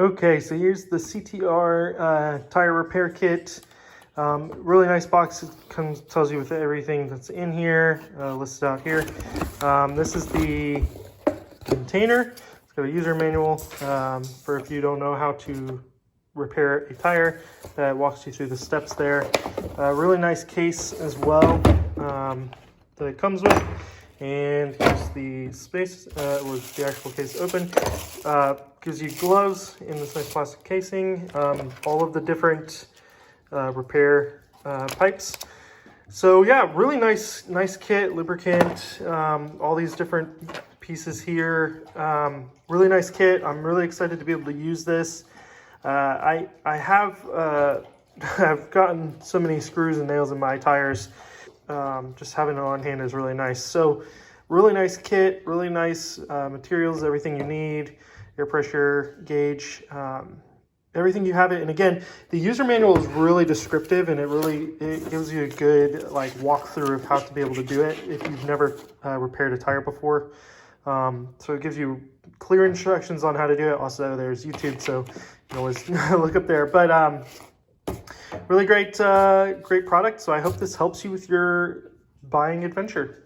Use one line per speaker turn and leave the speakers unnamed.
Okay, so here's the CTR tire repair kit. Really nice box. It tells you with everything that's in here, listed out here. This is the container. It's got a user manual for if you don't know how to repair a tire. That walks you through the steps there. Really nice case as well that it comes with. And here's the space with the actual case open. Gives you gloves in this nice plastic casing. All of the different repair pipes. So yeah, really nice kit, lubricant, all these different pieces here. Really nice kit. I'm really excited to be able to use this. I have I've gotten so many screws and nails in my tires. Just having it on hand is really nice. So really nice kit, really nice materials, everything you need, air pressure gauge, everything you have it. And again, the user manual is really descriptive, and it gives you a good like walkthrough of how to be able to do it if you've never repaired a tire before. So it gives you clear instructions on how to do it. Also, there's YouTube, so you can always look up there. But really great product. So I hope this helps you with your buying adventure.